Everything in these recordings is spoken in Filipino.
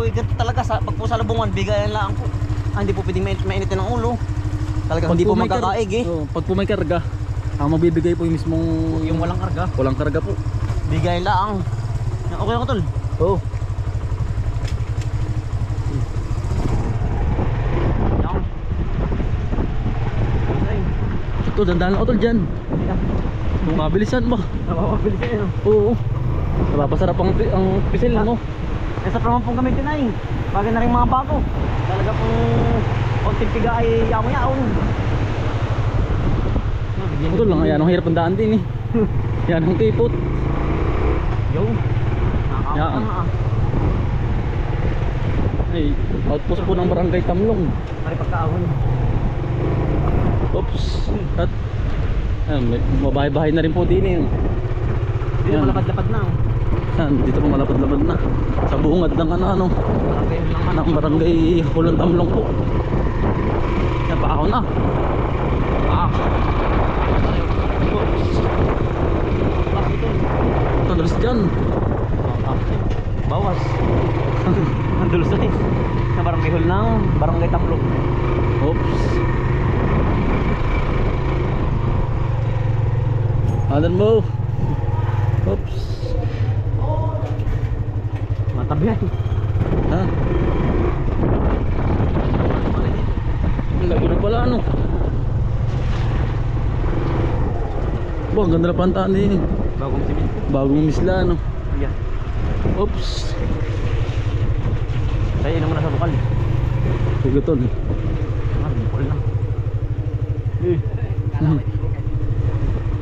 po ganito talaga sa pag po sa labungan, bigayan lang po. Hindi po pwedeng mainitin ng ulo. Talagang hindi po magkakaig eh. Pag po may karga, ang mabibigay po yung mismong Yung walang karga, walang karga po. bigayan lang. Okay ako tol. Oo. Yan. Ay, Ito, dandahan lang utol dyan. Mabilisan ba? napapabilis kayo. Oo. Napapasarap ang pisil mo. Nasa naman pong gamitin ay. Bagay na rin mga bago. Talaga pong konting piga ay yaon-yaon. Utol lang, yan ang hirap ang daan din eh. Yan ang tipot. Yo. Yan. Ay, outpost po ng Barangay Tamlong. Mari pagkaahon. Oops. At mabahay-bahay na rin po din eh. Dito Yan. malapad-lapad na. Yan, dito po malapad-lapad na. Sa bungad ng ano, Barangay lang ng Barangay Hulong Tamlong po. Yan pa ako na. Ito, dalas dyan. Bawas. Ang dulos na eh. Sa barangay hall ng Barangay Tamlong. Oops. Adan mo. Oops. Matabi yan. Ha? Lagi na pala ano. Bo, ang ganda na pantaan din eh. Bagong simin. Bagong misla ano. Yan. Oops. Tayo inom muna sa bukal. Sige tol. Bukal na.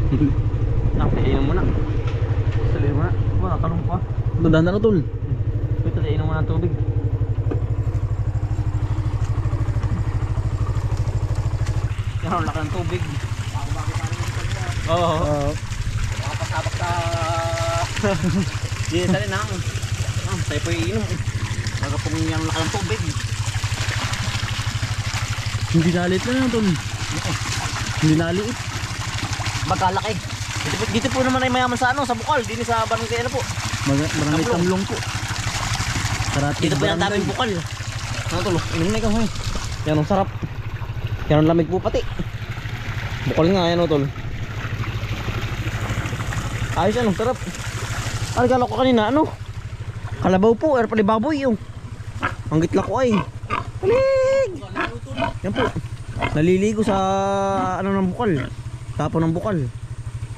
Tayo inom muna. Sali muna. Talong pa. Dandan na tol. Ito tayo inom muna ng tubig. Yan ang laki ng tubig. Oo. Nakapasabak sa... Di sa rin ang... Tayo po iinom. Nagapong yung laki ng tubig. Hindi nalit na yan tol. Hindi naliit. Magkalaki. Dito po naman ay mayaman sa ano, sa Bukal. Dito sa barangay ano po. Barangay Tamlong. Tamlong po. Karating Dito po yung barangay. daming Bukal. Ano to? Inom na ikaw hoy. Yan ang sarap. Yan ang lamig po pati. Bukal nga yan o tol. Ayos ano, sarap. Ano kala ko kanina ano? Kalabaw po, pala baboy yung. Ang gitla ko ay. Kalig! Yan po. Naliligo sa ano ng bukal. Tapo ng bukal.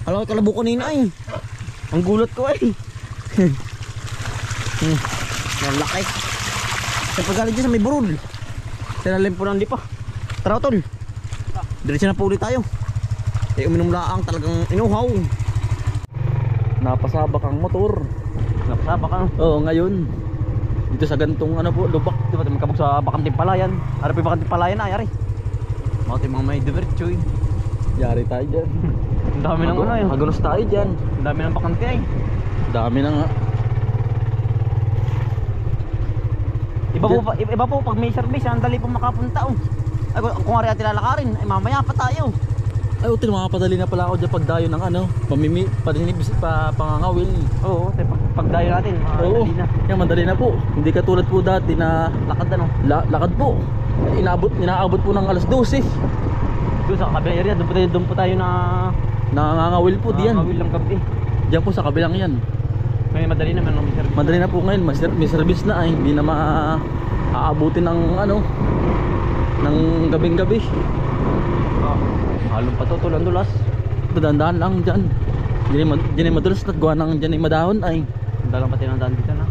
Alam ko kalabaw kanina ay. Ang gulat ko ay. Yan laki. Sa paggaling dyan sa may burol. Tinalim po ng lipa. Tara tol. Diretso na po ulit tayo. Eh uminom laang talagang inuhaw. Napasabak ang motor. Napasabak ano? Oo, ngayon. Dito sa gantong ano po, lubak. Di ba tayo magkabog sa Bakanting Palayan? Ano pa yung Bakanting Palayan ay ari? Mga tayo mga may divirtyo eh. Yari tayo dyan. Ang dami ng ano eh. Hagunos tayo dyan. Ang dami ng Bakante ay. Dami na nga. Iba po pag may service, ang dali po makapunta oh. Ay kung ari atin lalakarin, ay mamaya pa tayo. Ay, util, makapadali na pala ako dyan pagdayo ng ano, pangangawil. Oo, pagdayo natin, Oo, dali na. yan, madali na po. Hindi katulad po dati na Lakad ano? lakad po. Inaabot po ng alas 12. Doon sa kabilang area, doon po tayo na Nangangawil po diyan. mawil ng gabi. Diyan po sa kabilang yan. May madali naman ng service. Madali na po ngayon, may service na ay hindi na maaabutin ng ano, ng gabing-gabi. Halong patutulan dulas. Dandahan lang dyan. Diyan ay madulas at gawa ng dyan ay madahon ay. Dalang pati ng daan dito na.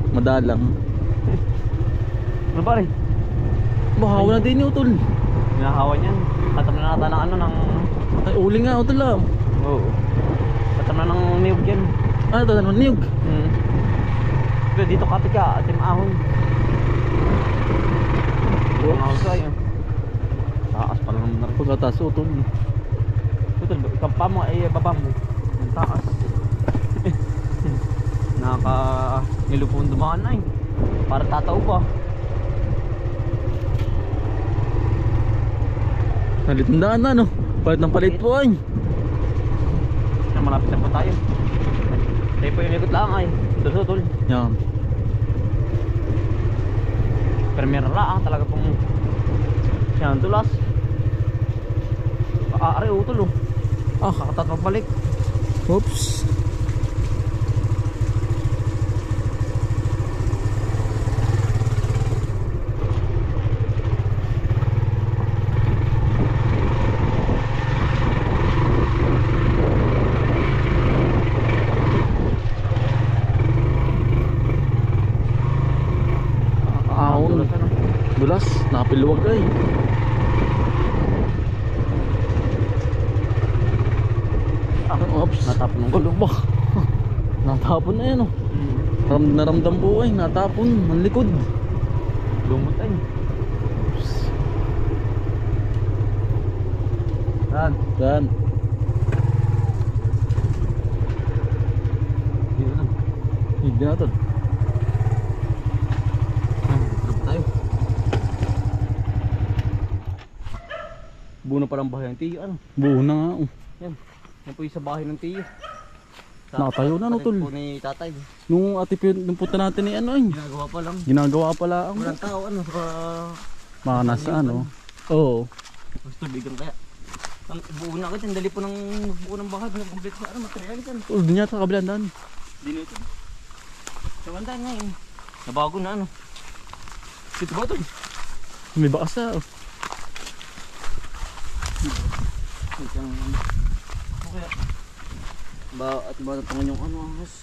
Madalang. Ano ba rin? Bahaw na din yung utol. Hinahawan yan. Katam na nata ng ano ng... Ay, uli nga utol lang. Oo. Katam na ng niyog yan. Ano ito naman niyog? Pero dito kapit ka, atim ahon. Ang ahon sa'yo. Taas pala naman na rin. Pagkataas utol. Ito, kampa mo ay baba mo. Ang taas. Nilupong dumaan na eh. Para tataw pa. Nalitandaan na no. Palit ng palit po ay. Malapit na po tayo. Tayo po yung ikot lang ay. Dulso tol. Yan. Premier lang talaga pong siya dulas. Aari utol oh. Ah, kakatat pagbalik. Oops. Ahon. Dulas, napiluwag ay. Oops, Natapon ng gulo. bah. Natapon na yan oh. Naramdam po ay, natapon, ang likod. Lumot ay. Saan? Yan. Dito na. Hindi na to. Drop tayo. Buo na palang bahay ng tiyo. Ano? Buo na nga oh. Yan. Yan po yung sa bahay ng tiyo. Nakatayo na no tol. po ni tatay. Nung nung punta natin ni ano ay. Ginagawa pa lang. Ginagawa pala ang Walang tao ano. mga nasa ano. Oo. Mas tubigan kaya. Ang buo na agad. Ang dali po ng magbuo ng bahay. Complete sa ano. Materialis yan. Oh, doon yata kabilang daan. Dino ito. Sa bandaan ngayon. Nabago na ano. Dito ba ito? May bakas na oh. Okay. At ba natangan yung ano ahas?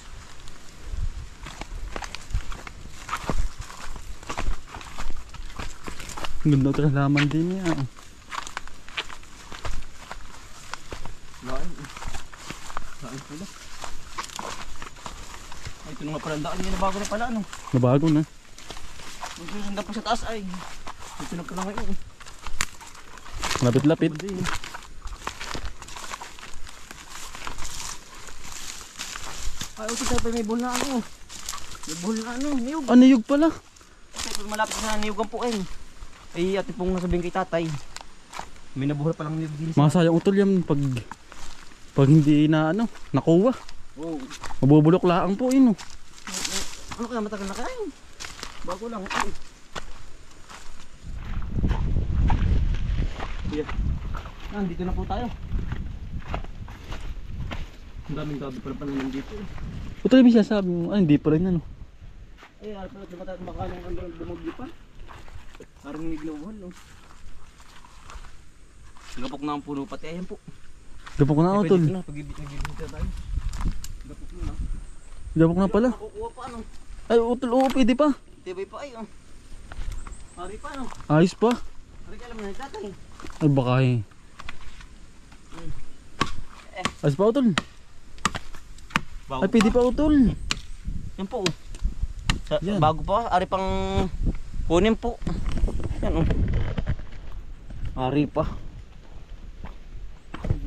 Ganda ito halaman din niya. Lain. Lain pala. Ay, ito naman pala ang daan niya. Nabago na pala ano. Nabago na. Magsusundan po sa taas ay. Ito na pala ngayon. Lapit-lapit. Ay, okay tayo pa may buhol na ano. May buhol na ano. Niyog. Ah, niyog pala. Ito malapit na niyugan po ay. Ay, ate pong nasabihin kay tatay. May nabuhol palang niyog din siya. Masayang utol yan pag hindi na ano, nakuha. Oh. Mabubulok laang po yun oh. Ano kaya matagal na kain? Bago lang. Ay. Yeah. Dito na po tayo. Ang daming gabi pala pananim dito. Utol may sinasabi mo, ay hindi pa rin ano. Ay, harap pala dumatang makalong ang dumugli pa. Parang niglawan, no? Gapok na ang puno pati. Ayan po. Gapok na utol. Pwede na, pag-ibig na tayo. Gapok na. Gapok na pala. Kukuha pa, ano? Ay utol, oo pwede pa. Tibay pa ay, oh. Hari pa, ano? Ayos pa. Hari ka alam na tatay. Ay baka eh. Ayos pa utol. Ay pwede pa utol. Yan po, oh. Yan. Bago pa, ari pang kunin po. Yan, oh. Ari pa.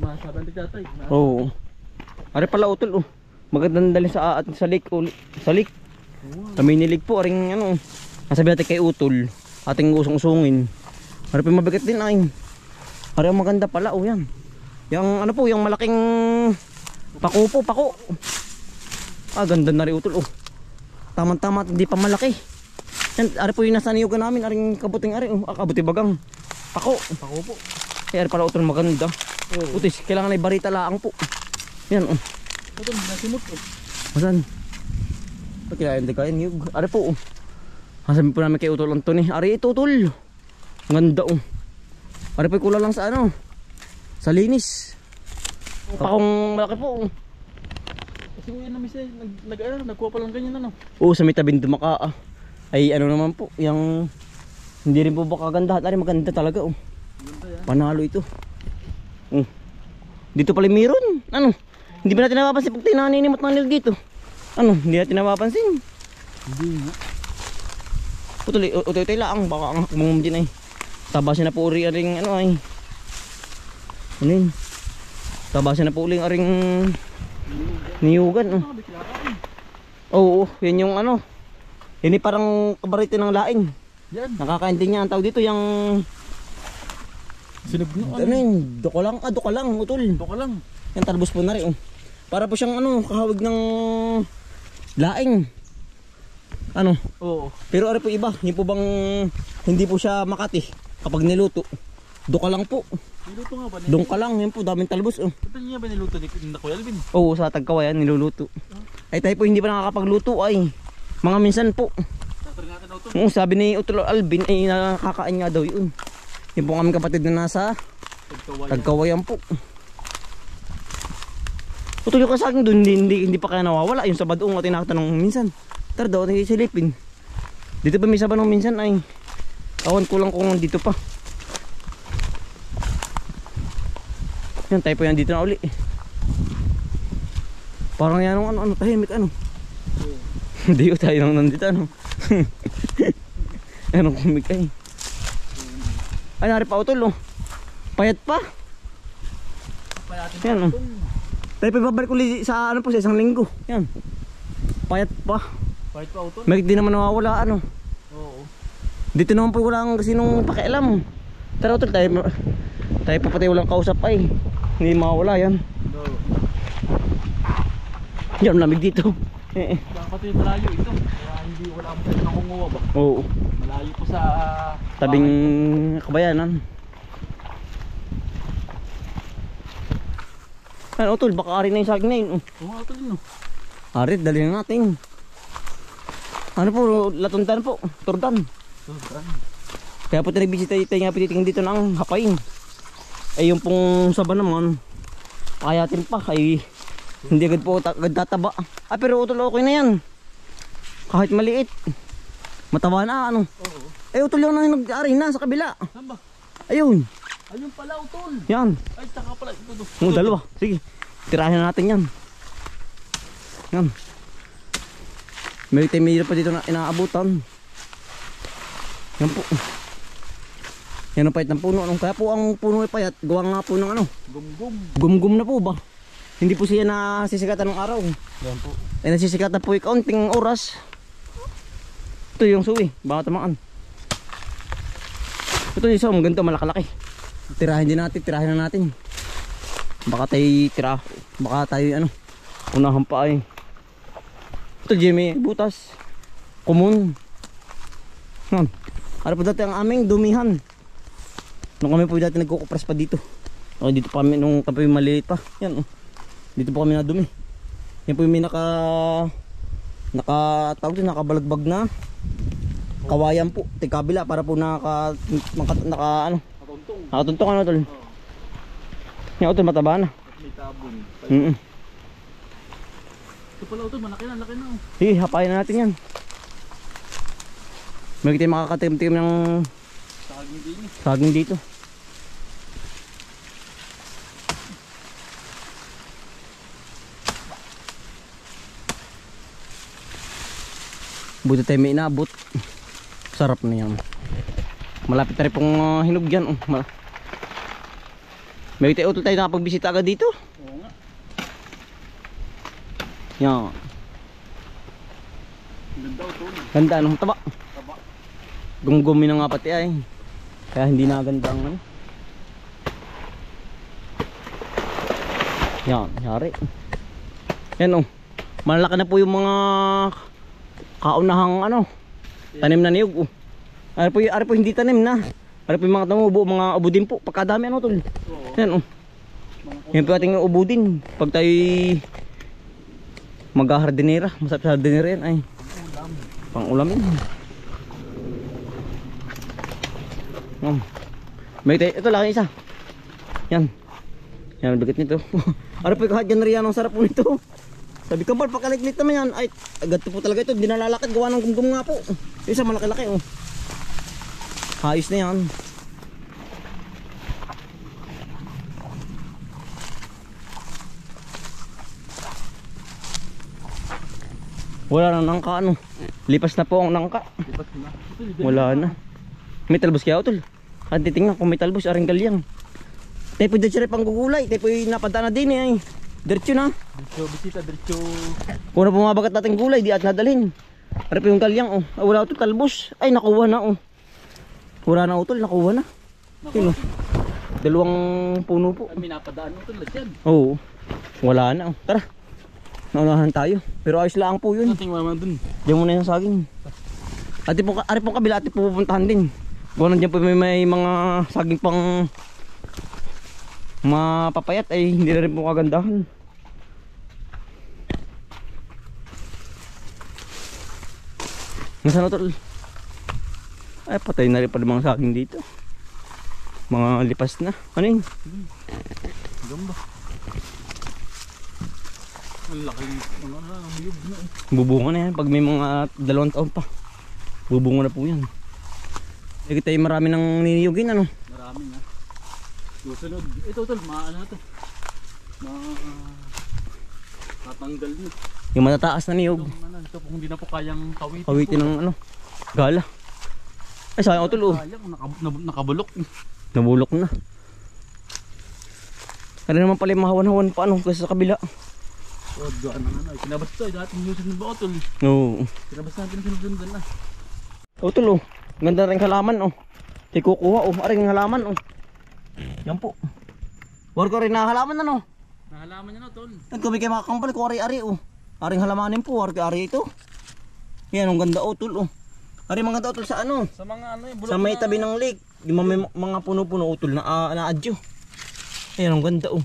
Masabi ang tatay. Oo. Ari pala utol, oh. Magandang dali sa lake, oh. Sa lake. Kami nilig po, aring ano. Nasabi natin kay utol. Ating usong-usungin. Ari pa mabigat din ay. Ari ang maganda pala, oh yan. Yung ano po, yung malaking pako po, pako. Ah, ganda na rin utol, oh. Tama-tama at hindi pa malaki. Yan, ari po yung nasa niyugan namin, aring kabuting ari, oh. Kabuti bagang pako. Pako po. Kaya ari pala utol maganda. Utis, kailangan ay barita laang po. Yan, oh. Utol, nasimot oh. Masan? Kaya hindi kaya niyug. Ari po, oh. Sabi po namin kay utol Anthony, ari ito utol. Ganda, oh. Ari po kulang lang sa ano. Sa linis. Pakong malaki po, oh. Kasi yan na misay, nagkuha pa lang ganyan ano. Oo, sa may tabing dumaka, ay ano naman po, yung hindi rin po baka gandahan. Ari maganda talaga, oh. Ganda yan. Panalo ito. Oh. Dito pala meron. Ano? Hindi ba natin napapansin pag tinaninimot ng nil dito? Ano? Hindi natin napapansin. Hindi nga. Utoy-utoy lang, baka ang kumumum din ay. Tabasin na po uri aring ano ay. Ano yun? Tabasin na po uri aring niyugan. Oo, yan yung ano. Yan parang kabarito ng laing. Yan. Nakakain din niya ang tawag dito yung Sinog na ano yun, duko lang, utol. Ito ka lang. Yan talbos po na rin, oh. Para po siyang ano, kahawig ng laing. Ano? Oo. Pero ano po iba, yung po bang hindi po siya Makati kapag niluto. Doon ka lang po. Niluto nga ba? Doon ka lang, yun po, daming talbos. Oh. Ito niya ba niluto na Kuya Alvin? Oo, sa Tagkawayan niluluto. Ay tayo po hindi pa nakakapagluto ay. Mga minsan po. Tatry natin na ito. Oo, sabi ni Utol Alvin ay nakakain nga daw yun. Yung po aming kapatid na nasa Tagkawayan po. Utol yung kasaging doon, hindi pa kaya nawawala. Yung sa Badong at tinatanong minsan. Tara daw, silipin. Dito pa may sabanong minsan ay. Awan ko lang kung dito pa. Yan, tayo po yan dito na uli. Parang yan ano, tahimik ano. Hindi ko tayo nang nandito ano. Anong kumik ay. Ay, nari pa Utol oh. Payat pa. Yan oh. Tayo pa babalik ulit sa ano po sa isang linggo. Yan. Payat pa. Payat pa Utol? May di naman nawawala ano. Oo. Dito naman po walang sinong pakialam. Tara Utol, tayo pa pati walang kausap ay. Hindi mawawala yan. Oo. Yan, lamig dito. Pati malayo ito. Kaya hindi wala mo tayo nakunguha ba? Oo. Malayo po sa Tabing kabayanan. Ano Utol, baka ari na yung saging na yun. Oo, ito din no. Ari, dali na natin. Ano po, latundan po, turdan. Kaya po tinibisita tayo nga pititingin dito ng hapain. Ay yung pong saba naman, kayatin pa, ay hindi agad po agad tataba. Ah pero Utol okay na yan. Kahit maliit. Mataba na ano. Oo. Ay Utol yung nag-ari na sa kabila. Saan ba? Ayun. Ayun pala Utol. Yan. Ay, taka pala ito to. Oh, dalawa. Sige. Tirahin na natin yan. Yan. May timira pa dito na inaabutan. Yan po. Yan ang payat ng puno. Kaya po ang puno ay payat. Gawa nga po ng ano. Gumgum. Gumgum na po ba? Hindi po siya nasisikatan ng araw. Yan po. Ay nasisikatan po yung kaunting oras. Ito yung suwi. Baka tamaan. Ito yung isang ganito malakalaki. Tirahin din natin. Tirahin na natin. Baka tayo tira. Baka tayo ano. Unahan pa ay. Ito Jimmy. Butas. Kumun. Yan. Ano po dati ang aming dumihan. Nung kami po dati nagkukupras pa dito. O dito pa kami nung kami maliit pa. Yan oh. Dito po kami nadumi. Yan po yung may tawag din, nakabalagbag na kawayan po. Tigkabila para po naka ano. Nakatuntong ano Tol. Yan Utol mataba na. May tabon. Ito pala Utol, malaki na, laki na. Sige, hapain na natin yan. May tayo makakatim-tim ng Saging din eh. saging dito. Buti tayo may inabot. Sarap na yan. Malapit na rin pong hinog yan. Oh. May tayo Utol tayo nakapagbisita agad dito. Oo nga. Yan. Ganda Utol. Ganda ano, taba. Taba. Gumgumi na nga pati ay. Kaya hindi na ganda ang ano. Yan, yari. Yan oh. Malaki na po yung mga kaunahang ano. Tanim na niyog oh. Ari po hindi tanim na. Ari po yung mga tumubo, mga ubo din po. Pagkadami ano Tol. Oo. Yan oh. Yan po ating ubo din. Pag tayo mag-hardinera, masarap sa hardinera yan ay. Pang ulam yan. May tayo, ito laki isa. Yan. Yan, bigat nito. Ano po kahit yan riyan ang sarap po nito. Sabi ka ba, pakaliklit naman yan. Ay, agad po talaga ito. Hindi nalalakad. Gawa ng gumgum nga po. Isa malaki-laki oh. Ayos na yan. Wala na nangka ano. Lipas na po ang nangka. Lipat na. Wala na. May talbos kaya Utol. At titingnan kung may talbos, aring galyang. Tayo po dyan pang gugulay. Tayo po napadaan na din eh. Diretso na. Diretso, bisita, diretso. Kung na bumabagat natin gulay, di at nadalhin. Ano po yung galyang oh. Ah, wala Utol, talbos. Ay nakuha na oh. Wala na Utol, nakuha na. Yun oh. Dalawang puno po. Ay, may napadaan Utol na dyan. Oo. Wala na oh. Tara. Naunahan tayo. Pero ayos lang po yun. Nating mama dun. Diyan muna yung saging. Ari pong kabila, ati po pupuntahan din. Kung nandiyan po may mga saging pang mapapayat ay hindi na rin po kagandahan. Nasaan tol? Ay patay na rin pala mga saging dito. Mga lipas na. Ano yun? Gamba. Ang laki ano na, niyog na. Bubunga na yan pag may mga 2 taon pa. Bubunga na po yan. Eh tayo marami nang niniyugin ano. Marami na. Susunod. Ito tol, maano na to. Tatanggal na. Yung matataas na niyog. Ito kung hindi na po kayang kawitin. Kawitin ng ano. Gala. Ay sayang utol oh. Sayang, nakabulok. Nabulok na. Kaya naman pala yung mahawan-hawan pa ano kasi sa kabila. Oh, doon na ano. Kinabas ito. Dating nusunod ba utol? Oo. Kinabas natin sunod-sunod na. Utol oh. Ganda rin halaman oh. Di kukuha oh. Aring halaman oh. Yan po. War ko rin na halaman ano. Nahalaman niya na utol. Nagkabay kayo makakampal ko ari-ari oh. Aring halamanin po. Ari ito. Yan ang ganda utol oh. Ari mga ganda utol sa ano. Sa mga ano bulok sa may tabi ng lake. Yung may mga puno-puno utol na adyo. Ayan ang ganda oh.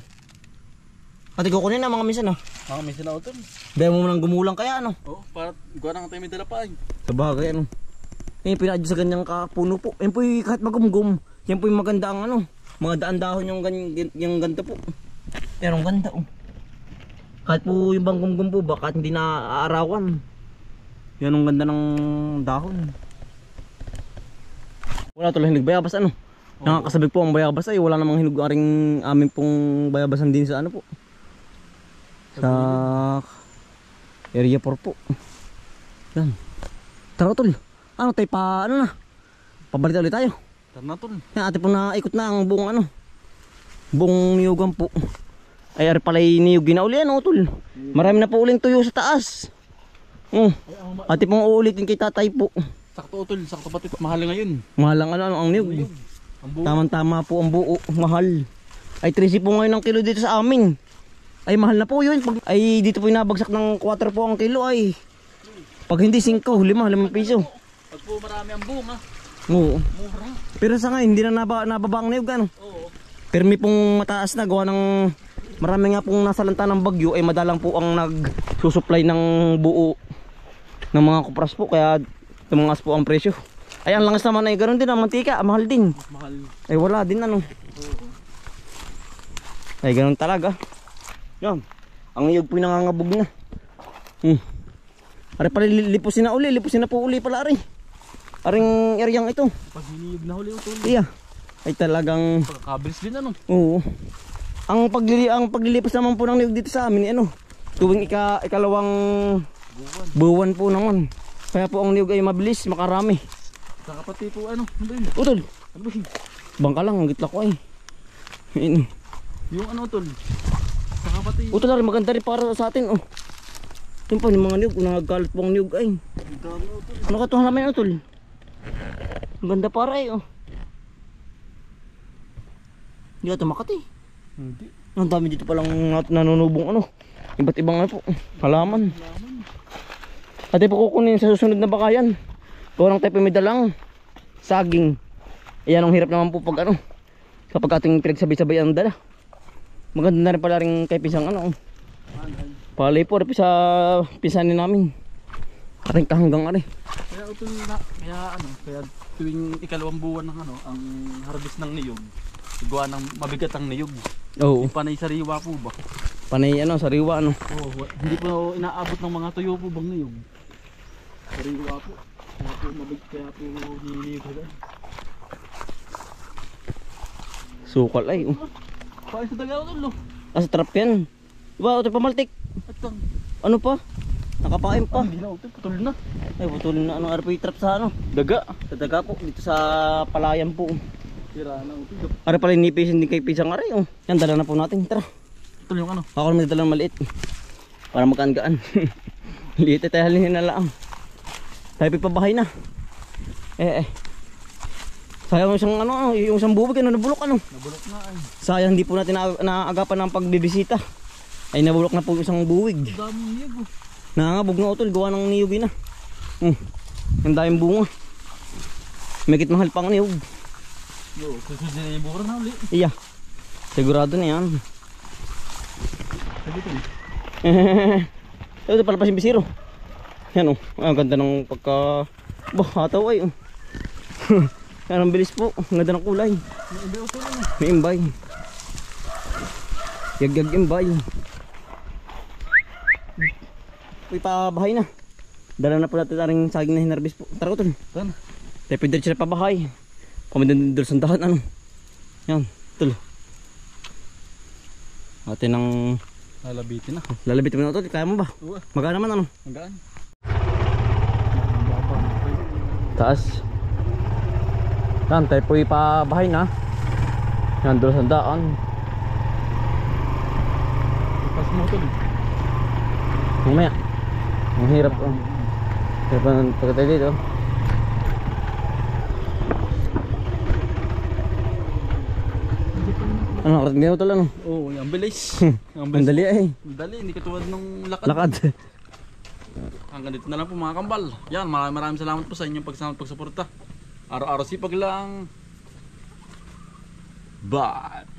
Pati kukunin na mga minsan ah. Mga minsan na utol. Dahil mo nang gumulang kaya ano. Oo, para gawa na tayo may dala pa ay. Sa bagay ano. Eh pinadyo sa ganyang kapuno po. Yan po yung kahit magumgum. Yan po yung maganda ang ano. Mga daan dahon yung ganda po. Yan ang ganda oh. Kahit po yung bang gumgum po ba kahit hindi na aarawan. Yan ang ganda ng dahon. Wala tuloy hinog bayabas ano. Nakakasabik po ang bayabas ay wala namang hinog aring amin pong bayabasan din sa ano po. Sa area 4 po. Yan. Tara tol. Ano tayo pa ano na? Pabalik ulit tayo. Tara na tol. Yan ate po na ikot na ang buong ano. Buong niyugan po. Ay ari pala niyugin na uli ano tol. Marami na po uling tuyo sa taas. Ate pong uulitin kay tatay po. Sakto utol, sakto pati mahal ngayon. Mahal ang ano ang niyog. Tama-tama po ang buo, mahal. Ay 13 po ngayon ang kilo dito sa amin. Ay mahal na po yun. Ay dito po inabagsak ng 4 po ang kilo ay. Pag hindi 5, 5 piso. Pag po marami ang bunga. Oo. Mura. Pero sa ngayon hindi na nababa ang niyog ano. Oo. Permi pong mataas na gawa ng marami nga pong nasalanta ng bagyo ay madalang po ang nagsusupply ng buo ng mga kupras po kaya tumangas po ang presyo. Ay ang langas naman ay ganoon din ang mantika, mahal din. Mahal. Ay wala din ano. Oo. Ay ganoon talaga. Yan. Ang niyog po nangangabog na. Ari pala lipusin na uli, lipusin na po uli pala ari. Aring eryang ito. Pag hiniyog na huli utol. Iya. Ay talagang Pagkakabilis din ano. oo. Ang paglilipas naman po ng niyog dito sa amin ano. Tuwing ikalawang buwan po naman. Kaya po ang niyog ay mabilis, makarami. Kakapati po ano yun? Utol. Ano yun? Bangka lang, ang gitla ko ay. Yun. Yung ano utol? Kakapati. Utol na rin, maganda rin para sa atin oh. Yun pa yung mga niyog, nagagalit po ang niyog ay. Ang dami utol. Ano ka ito namin utol? Ang ganda para ay oh. Hindi ka tumakat eh. Hindi. Ang dami dito palang nanunubong ano. Iba't ibang ano po, halaman. Ate po kukunin sa susunod na bakayan. Kung tayo pumidalang saging. Ayan ang hirap naman po pag ano. Kapag ating pinagsabay-sabay ang dala. Maganda na rin pala rin kay pisang ano. Palay po rin sa pisanin namin. Ating kahanggang ari. Kaya utol na, kaya tuwing ikalawang buwan ng ano, ang harvest ng niyog. Gawa ng mabigat ang niyog. Oo. Panay sariwa po ba? Panay ano, sariwa ano. Oo, hindi po inaabot ng mga tuyo po bang niyog. Sariwa po. Kaya po mabigat, kaya po nililigo ko dahil. Sukal ay. Paano sa daga utol no? Asa trap yan. Diba ito pamaltik? Atang. Ano pa? Nakapain pa. Hindi na utol, putol na. Ay putulin na ano RP trap sa ano. Daga. Sa daga po dito sa palayan po. Tira na utol. Ari pala nipis hindi kay pisang ari oh. Yan dala na po natin. Tara. Utol yung ano? Ako naman dala ng maliit. Para magkaan-gaan. Liit tayo halinin na lang. Tayo pabahay na. Sayang yung isang ano, yung isang bubig ano nabulok ano. Nabulok na ay. Sayang hindi po natin naagapan ng pagbibisita. Ay nabulok na po yung isang buwig. Daming niyog oh. Nangabog na utol gawa ng niyugi na. Ang daming bunga. Megit mahal pang niyog. Yo, susunod na yung bukro na uli. Iya. Sigurado na yan. Sabi ito. Ito pala pa si Bisiro. Yan oh. Ang ganda ng pagka... Bah, hataw ay oh. Yan ang bilis po. Ang ganda ng kulay. May imbay. Yag-yag imbay. Uy, pabahay na. Dala na po natin taring saging na hinarbis po. Tara ko tol. Tan. Tayo pwede siya pabahay. Kami din doon sa dahan ano. Yan, tol. Atin ang Lalabitin na. lalabit mo na tol. Kaya mo ba? Uwa. Maga naman ano. Hanggaan. Taas. Yan, tayo po ipabahay na. Yan, doon sa daan. Pas mo ito. Mamaya. Ang hirap oh. Hirap ang pagkatay dito. Ano, nakarating din mo tol ano? Oo, ang bilis. Ang dali ay. Ang dali, hindi katulad nung lakad. Lakad. Hanggang dito na lang po mga kambal. Yan, maraming salamat po sa inyong pagsama at pagsuporta. Araw-araw sipag lang. Bye!